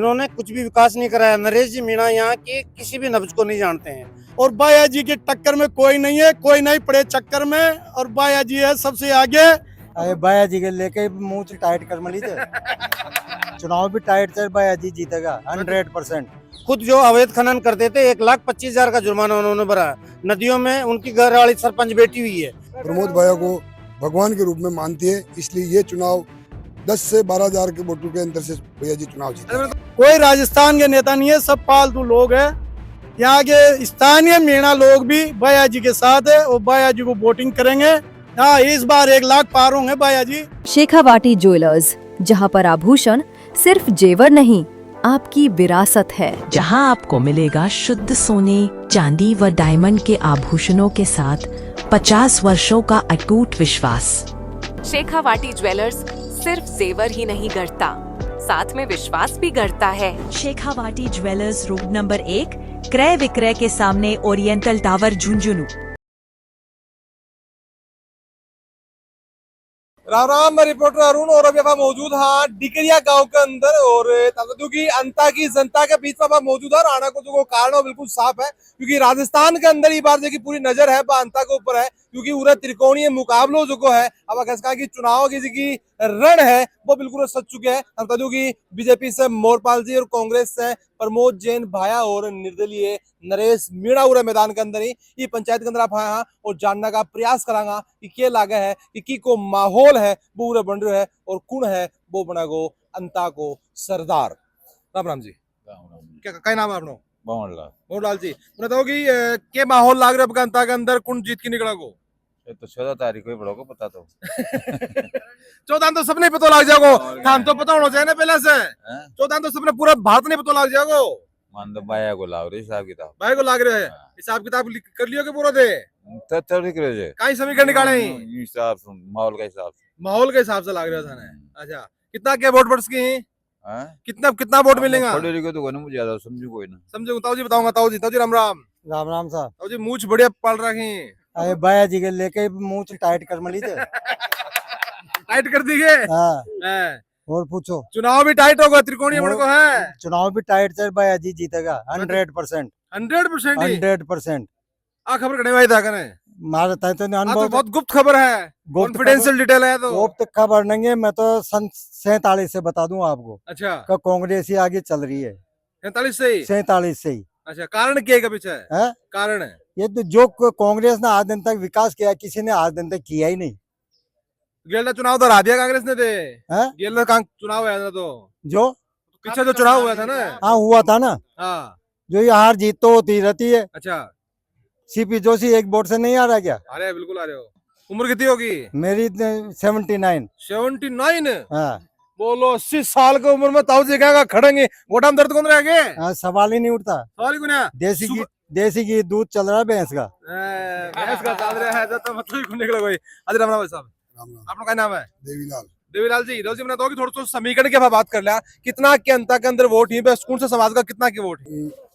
इन्होंने कुछ भी विकास नहीं कराया। नरेश जी मीणा यहाँ के किसी भी नब्ज को नहीं जानते हैं। और बाया जी के टक्कर में कोई नहीं है, कोई नहीं पड़े चक्कर में, और बाया जी है सबसे आगे। अरे बाया जी के लेके मुंह से टाइट कर मली थे। चुनाव भी टाइट से बाया जी जीतेगा 100%। खुद जो अवैध खनन करते थे 1,25,000 का जुर्माना उन्होंने भरा। नदियों में उनकी घर वाली सरपंच बैठी हुई है। प्रमोद भाया को भगवान के रूप में मानती है, इसलिए ये चुनाव 10 से 12,000 के वोटों के अंतर से भैया जी चुनाव जीते। कोई राजस्थान के नेता नहीं है, सब पालतू लोग हैं। यहाँ के स्थानीय मीणा लोग भी बाया जी के साथ है और बाया जी को वोटिंग करेंगे। हाँ, इस बार 1 लाख पार होंगे बाया जी। शेखावाटी ज्वेलर्स, जहां पर आभूषण सिर्फ जेवर नहीं, आपकी विरासत है। जहां आपको मिलेगा शुद्ध सोने, चांदी व डायमंड के आभूषणों के साथ 50 वर्षों का अटूट विश्वास। शेखावाटी ज्वेलर्स सिर्फ जेवर ही नहीं गढ़ता, साथ में विश्वास भी गढ़ता है। शेखावाटी ज्वेलर्स, रोड नंबर 1, क्रय विक्रय के सामने, ओरिएंटल टावर, झुंझुनू। राम राम, मैं रिपोर्टर अरुण और अभी आप मौजूद हाँ डिकरिया गांव के अंदर। और की अंता की जनता के बीच में आप मौजूद है। आना को जो कारण है बिल्कुल साफ है, क्योंकि राजस्थान के अंदर ये बार देखिए पूरी नजर है अंता के ऊपर है, क्योंकि पूरा त्रिकोणीय मुकाबलो जो है अब कहा कि चुनाव की रण है वो बिल्कुल सच चुके हैं। हम बता दूं कि बीजेपी से मोरपाल जी और कांग्रेस से प्रमोद जैन भाया और निर्दलीय नरेश मीणा उरे मैदान के अंदर ही ये पंचायत के अंदर आप आया और जानने का प्रयास करांगा कि क्या लागे है कि को माहौल है वो पूरा बन रहा है और कौन है वो बना गो अंता को सरदार। राम राम जी, क्या नाम है अपना? मोहनलाल जी, बताओ कि क्या माहौल लाग रहा है अंता के अंदर, कौन जीत के निकला गो? ये तो 14 तारीख को ही बड़ों को पता तो 14 तो सबने पता लग जाएगो, हम तो पता होना चाहिए ना पहले से। 14 तो सबने पूरा भारत ने पता लग जाएगो। मान दो बाया को लाओ रे हिसाब किताब, भाई को लाग रहे है हिसाब किताब कर लियो के पूरा दे तो लिख रहे थे कई समीकरण निकाले हिसाब माहौल का हिसाब, माहौल के हिसाब से लाग रहा था ना। अच्छा, कितना क्या वोट पड़ सके? कितना वोट मिलेगा? थोड़ी लिखो तो मुझे ज्यादा समझू कोई ना समझो। ताऊ जी बताऊंगा। ताऊ जी राम राम। राम राम साहब। ताऊ जी मूछ बढ़िया पाल रखी। अरे बाया जी के लेके मुंह से टाइट कर मली थे। टाइट कर दी गए। हाँ। और पूछो, चुनाव भी टाइट होगा, त्रिकोणीय को है। चुनाव भी टाइट से बाया जी जीतेगा 100%। 100%। आ खबर करने वाली था कने मारा था तो अनुभव, बहुत गुप्त खबर है, कॉन्फिडेंशियल डिटेल है। तो गुप्त खबर नहीं है, मैं तो सन 47 से बता दूं आपको। अच्छा, कांग्रेस ही आगे चल रही है 47 से ही। अच्छा, कारण क्या है पीछे? कारण है ये तो जो कांग्रेस ने आज दिन तक विकास किया, किसी ने आज दिन तक किया ही नहीं। गेल चुनाव तो हरा दिया कांग्रेस ने थे। गेल चुनाव है ना, तो जो पीछे जो चुनाव हुआ था ना। हाँ, हुआ था ना। हाँ, जो ये हार जीत तो होती रहती है। अच्छा, सीपी जोशी एक वोट से नहीं आ रहा क्या? अरे बिल्कुल आ रहे हो। उम्र कितनी होगी? मेरी 79। हाँ। बोलो 80 साल की उम्र में ताऊ जी क्या खड़ेंगे? गोदाम दर्द कौन रह गए? हाँ, सवाल ही नहीं उठता। सवाल ही कोई देसी घी दूध चल रहा है भैंस का। भैंस का चल रहा है तो मतलब ही निकला कोई। अरे राम राम साहब, आपका क्या नाम है? देवीलाल जी। देवीलाल जी बता दो कि थोड़ा समीकरण के बात कर लिया, कितना के अंता के अंदर वोट ही कौन सा समाज का कितना के वोट?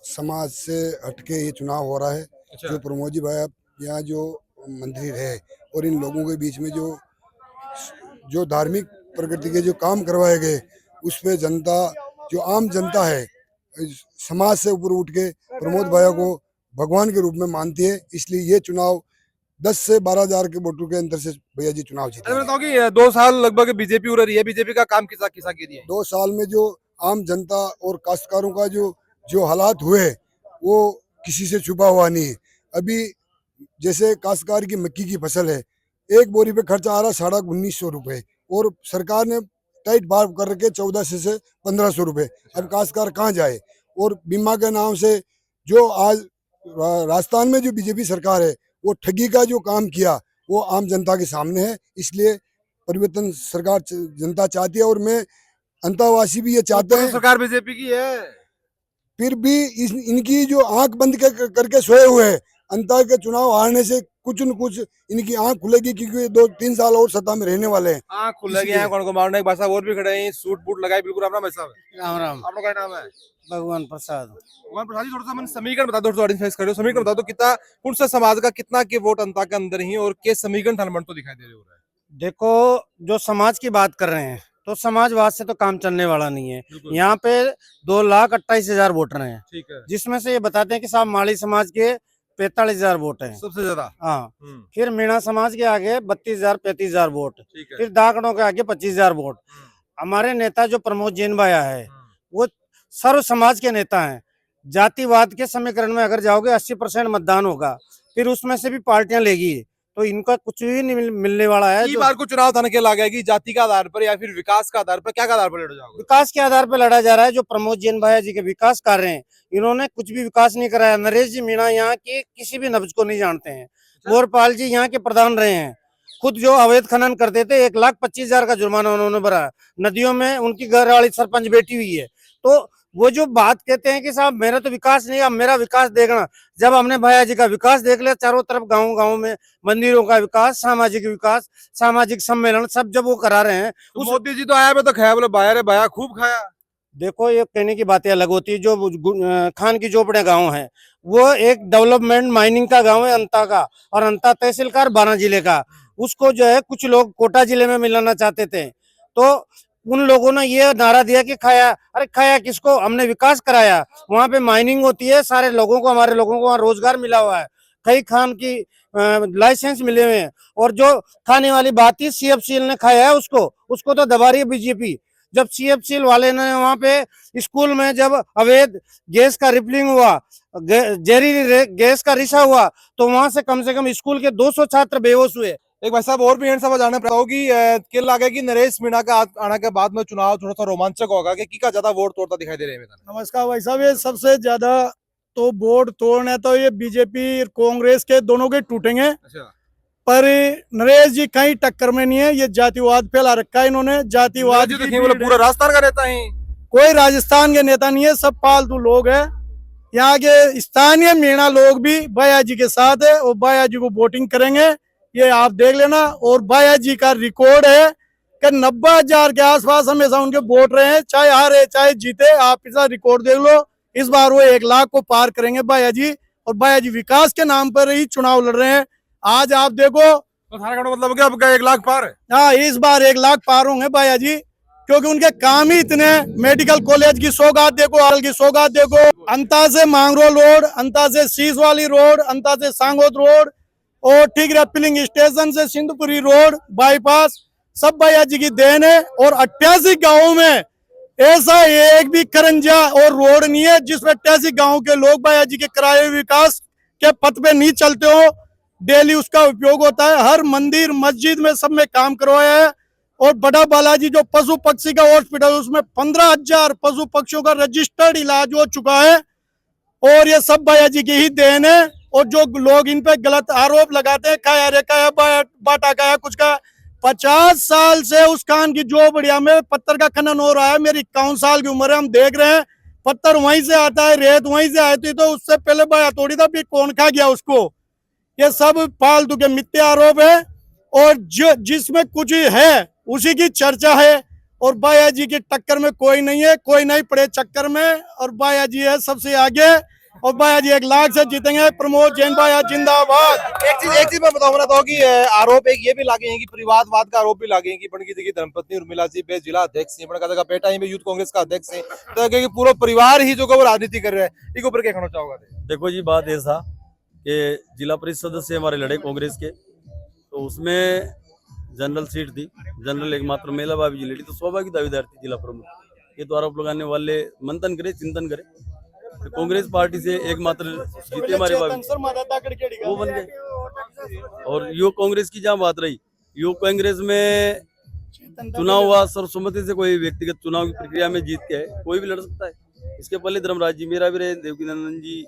समाज से हटके ये चुनाव हो रहा है। अच्छा। जो प्रमोद जी भाई यहाँ जो मंत्री रहे और इन लोगों के बीच में जो धार्मिक प्रकृति के जो काम करवाए गए, उस पे जनता, जो आम जनता है, समाज से ऊपर उठ के प्रमोद भाई को भगवान के रूप में मानती है, इसलिए ये चुनाव 10 से 12,000 के वोटों के अंतर से भैया जी चुनाव जीते। बताओ कि 2 साल लगभग बीजेपी उड़ रही है, बीजेपी का काम किसा किया दिया? 2 साल में जो आम जनता और काश्तकारों का जो हालात हुए वो किसी से छुपा हुआ नहीं है। अभी जैसे काश्तकार की मक्की की फसल है, एक बोरी पे खर्चा आ रहा 1950 रुपए, और सरकार ने टाइट बार कर रखे 1400 से 1500 रुपए। अब काश्तकार कहाँ जाए? और बीमा के नाम से जो आज राजस्थान में जो बीजेपी सरकार है वो ठगी का जो काम किया वो आम जनता के सामने है, इसलिए परिवर्तन सरकार जनता चाहती है और मैं अंतावासी भी ये चाहते हैं। सरकार बीजेपी की है, फिर भी इनकी जो आंख बंद करके सोए हुए हैं, अंता के चुनाव हारने से कुछ न कुछ इनकी आंख खुलेगी, क्योंकि 2-3 साल और सत्ता में रहने वाले हैं। आंख खुलेगी। कौन को मारने के भाई साहब और भी खड़े हैं, सूट बूट लगाए बिल्कुल। अपना भाई साहब राम राम। आप लोग का नाम है? भगवान प्रसाद। भगवान प्रसाद जी, थोड़ा सा मन समीकरण बता दो, ऑडियंस फेस करो। समीकरण बता दो कितना कौन सा समाज का कितना के वोट अंता के अंदर ही, और के समीकरण थान तो दिखाई दे रहे हो रहा है। देखो, जो समाज की बात कर रहे हैं तो समाजवाद से तो काम चलने वाला नहीं है। बिल्कुल। यहाँ पे 2,28,000 वोटर हैं, ठीक है, जिसमें से ये बताते हैं कि साहब माली समाज के 45,000 वोट हैं। सबसे ज्यादा। हाँ, फिर मीणा समाज के आगे 32,000 35,000 वोट, ठीक है। फिर दाकड़ों के आगे 25,000 वोट। हमारे नेता जो प्रमोद जैन भाया है वो सर्व समाज के नेता हैं। जातिवाद के समीकरण में अगर जाओगे 80% मतदान होगा, फिर उसमें से भी पार्टियां लेगी, तो इनका कुछ भी नहीं मिलने वाला है। बार को चुनाव थाने के लगा कि जाति के आधार पर या फिर विकास का आधार पर, क्या का आधार पर लड़ जाओगे? विकास के आधार पर लड़ा जा रहा है। जो प्रमोद जैन भाया जी के विकास कर रहे हैं, इन्होंने कुछ भी विकास नहीं कराया। नरेश जी मीणा यहाँ के किसी भी नब्ज को नहीं जानते हैं। मोरपाल जी यहाँ के प्रधान रहे हैं, खुद जो अवैध खनन करते थे 1,25,000 का जुर्माना उन्होंने भरा। नदियों में उनकी घर वाली सरपंच बैठी हुई है। तो वो जो बात कहते हैं कि साहब मेरा तो विकास नहीं है, अब मेरा विकास देखना। जब हमने भैया जी का विकास देख लिया, चारों तरफ गाँव में मंदिरों का विकास, सामाजिक विकास, सामाजिक सम्मेलन सब जब वो करा रहे हैं। मोदी जी तो आया तो खाया, बोले बाया रे बाया खूब खाया। देखो ये कहने की बातें अलग होती है। जो खान की झोपड़े गांव है वो एक डेवलपमेंट माइनिंग का गांव है, अंता का, और अंता तहसील का 12 जिले का। उसको जो है कुछ लोग कोटा जिले में मिलाना चाहते थे, तो उन लोगों ने ये नारा दिया कि खाया। अरे खाया किसको? हमने विकास कराया। वहाँ पे माइनिंग होती है, सारे लोगों को, हमारे लोगों को वहाँ रोजगार मिला हुआ है, कई खान की लाइसेंस मिले हुए हैं। और जो खाने वाली बात थी CFCL ने खाया है, उसको तो दबा रही है बीजेपी। जब CFCL वाले ने वहाँ पे स्कूल में जब अवैध गैस का रिफिलिंग हुआ, जहरीली गैस का रिसा हुआ, तो वहां से कम स्कूल के 200 छात्र बेहोश हुए। एक भाई साहब और भी हैं, सब जानना पड़ता होगी कि लगे कि नरेश मीणा का आने के बाद में चुनाव थोड़ा सा रोमांचक होगा कि किका ज्यादा वोट तोड़ता दिखाई दे रहे हैं। नमस्कार भाई साहब, ये सबसे ज्यादा तो वोट तोड़ने तो ये बीजेपी कांग्रेस के दोनों के टूटेंगे, अच्छा, पर नरेश जी कहीं टक्कर में नहीं है। ये जातिवाद फैला रखा है इन्होंने, जातिवाद जी तो की बोले भीड़ पूरा है। राजस्थान का नेता है। कोई राजस्थान के नेता नहीं है, सब पालतू लोग हैं। यहाँ के स्थानीय मीणा लोग भी बाया जी के साथ है और बाया जी को वोटिंग करेंगे, ये आप देख लेना। और बाया जी का रिकॉर्ड है कि 90,000 के आसपास हमेशा उनके वोट रहे हैं, चाहे हारे चाहे जीते। आप इसका रिकॉर्ड देख लो, इस बार वो 1 लाख को पार करेंगे बाया जी। और बाया जी विकास के नाम पर ही चुनाव लड़ रहे हैं। आज आप देखो, तो मतलब क्या आपका 1 लाख पार है? हाँ, इस बार 1 लाख पार होंगे बाया जी, क्योंकि उनके काम ही इतने। मेडिकल कॉलेज की सौगात देखो, हाल की सौगात देखो, अंता से मांगरोल रोड, अंता से शीश वाली रोड, अंता से सांगोद रोड, और ठीक है फिलिंग स्टेशन से सिंधुपुरी रोड बाईपास, सब बाया जी की देन है। और 88 गाँव में ऐसा एक भी करंजा और रोड नहीं है जिसमें 88 गाँव के लोग बाया जी के कराए विकास के पथ पे नहीं चलते हो। डेली उसका उपयोग होता है, हर मंदिर मस्जिद में सब में काम करवाया है। और बड़ा बालाजी जो पशु पक्षी का हॉस्पिटल, उसमें 15,000 पशु पक्षियों का रजिस्टर्ड इलाज हो चुका है, और ये सब बाया जी की ही देन है। और जो लोग इन पे गलत आरोप लगाते हैं, खाया रे खाया, बाटा खाया कुछ का, 50 साल से उस खान की झोपड़िया में पत्थर का खनन हो रहा है। मेरी 51 साल की उम्र है, हम देख रहे हैं पत्थर वहीं से आता है, रेत वहीं से आती, तो उससे पहले बाया तोड़ी था, फिर कौन खा गया उसको? ये सब फालतू के मिथ्या आरोप है, और जो जिसमें कुछ है उसी की चर्चा है। और बाया जी की टक्कर में कोई नहीं है, कोई नहीं पड़े चक्कर में, और बाया जी है सबसे आगे, और बाया जी 1 लाख से जीतेंगे। प्रमोद जैन बाया जिंदाबाद। एक चीज मैं बताऊंगा तो कि आरोप एक ये भी लागे हैं कि परिवारवाद का आरोप भी लागे हैं कि बन की धर्मपत्नी उर्मिला जी बे जिला अध्यक्ष है, का बेटा ही यूथ कांग्रेस का अध्यक्ष है, तो पूरा परिवार ही जो राजनीति कर रहा है, इसके ऊपर क्या कहना चाहोगा? देखो जी, बात ऐसा कि जिला परिषद सदस्य हमारे लड़े कांग्रेस के, तो उसमें जनरल सीट थी, जनरल एकमात्र महिला भाभी जी लड़ी, तो स्वाभाविक दावेदार थी जिला प्रमुख। ये तो आरोप लगाने वाले मंथन करे, चिंतन करे, तो कांग्रेस पार्टी से एकमात्र जीते हमारे भाभी, वो बन गए। और युवक कांग्रेस की जहाँ बात रही, युवक कांग्रेस में चुनाव हुआ सर्वसम्मति से, कोई व्यक्तिगत चुनाव की प्रक्रिया में जीत के है, कोई भी लड़ सकता है। इसके पहले धर्मराज जी मेरा भी रहे, देवकी नंदन जी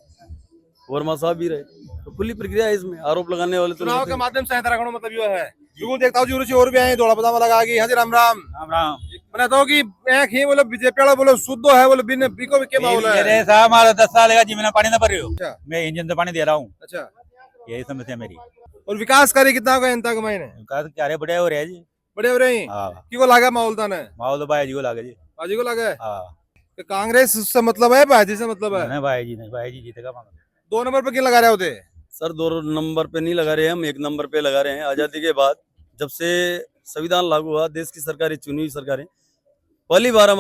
वर्मा साहब भी रहे, तो खुली प्रक्रिया है इसमें। आरोप लगाने वाले चुनाव के माध्यम से मतलब ये है, बिल्कुल देखता हूँ जी और भी आए थोड़ा पता लगा कि हाँ जी राम राम राम राम। मैं तो कि एक ही बोले बीजेपी वाला बोले शुद्ध है, बोले बिन बिको के माहौल है। मेरे साहब हमारा 10 साल का जीवन पानी ना भर रही हो, अच्छा, मैं इंजन से पानी दे रहा हूँ, अच्छा, यही समस्या मेरी। और विकास कार्य कितना होगा इन तक महीने? क्या रे, बड़े हो रहे हैं जी, बड़े हो रहे हैं। हाँ, की को लागा माहौल था ना? माहौल तो भाई जी को लागे जी, बाजी को लगा है। हाँ, कि कांग्रेस से मतलब है, बाजी से मतलब है? नहीं भाई जी नहीं, भाई जी जीतेगा। 2 नंबर पे क्यों लगा रहे होते? सर 2 नंबर पे नहीं लगा रहे, हम 1 नंबर पे लगा रहे हैं। आजादी के बाद जब से संविधान लागू हुआ, देश की सरकारें, चुनी हुई सरकारें, पहली बार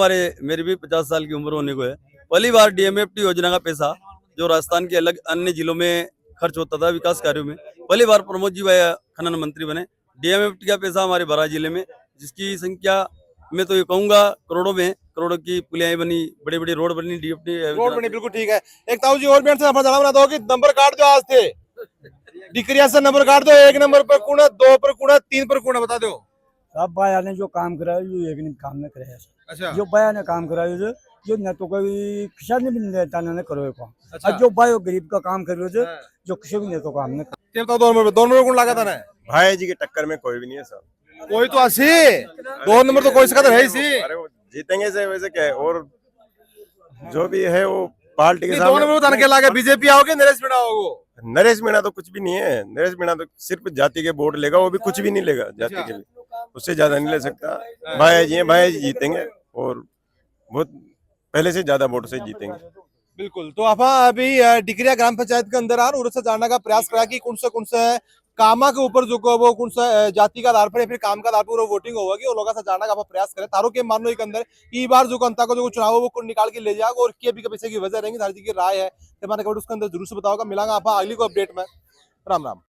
मेरी भी 50 साल की उम्र होने को है, पहली बार DMFT योजना का पैसा जो राजस्थान के अलग अन्य जिलों में खर्च होता था विकास कार्यों में, पहली बार प्रमोद जी भाई खनन मंत्री बने। DMFT का पैसा हमारे बरा जिले में, जिसकी संख्या मैं तो ये कहूंगा करोड़ों में, करोड़ों की पुलियाएं बनी, बड़ी बड़ी रोड बनी, DFT रोड बनी, बिल्कुल ठीक है। एक ताऊ जी और भी अपना जाना बना दो कि नंबर कार्ड जो आज थे डिकरिया से नंबर कार्ड दो, 1 नंबर पर कौन है, 2 पर कौन है, 3 पर कौन है, बता दो। सब बाया ने जो काम कराया जो एक ने काम न कराया। अच्छा, जो बाया ने काम कराया जो न तो कोई खिसा नहीं मिल देता न करो काम। अच्छा। और जो बायो गरीब का काम कर रहे जो किसी भी नहीं तो काम न ये बताओ 2 नंबर पे, 2 नंबर कौन लगा था ना? भाई जी की टक्कर में कोई भी नहीं है सर। कोई तो 80, 2 नंबर तो कोई सकता है ही सी। अरे वो जीतेंगे से वैसे क्या है, और जो भी है वो पार्टी के 2 सामने। नंबर बताने के लगा बीजेपी आओगे नरेश मीणा आओगे? नरेश मीणा तो कुछ भी नहीं है, नरेश मीणा तो सिर्फ जाति के वोट लेगा, वो भी कुछ भी नहीं लेगा जाति के भी, उससे ज्यादा नहीं ले सकता। भाई जी जीतेंगे और बहुत पहले से ज्यादा वोट से जीतेंगे। बिल्कुल। तो आप अभी डिकरिया ग्राम पंचायत के अंदर आ और उससे जानने का प्रयास करा कि कौन सा कामा के ऊपर जो वो कौन सा जाति का आधार पर या फिर काम का आधार पर वोटिंग होगी और लोगों से जानने का आप प्रयास करें। तारो के मानो के अंदर ई बार जो अंता को जो चुनाव है वो निकाल के ले जाएगा और के भी पैसे की वजह रहेंगी, हर जी की राय है, उसके अंदर जरूर से बताओगा। मिलांगा आप अगली को अपडेट में। राम राम।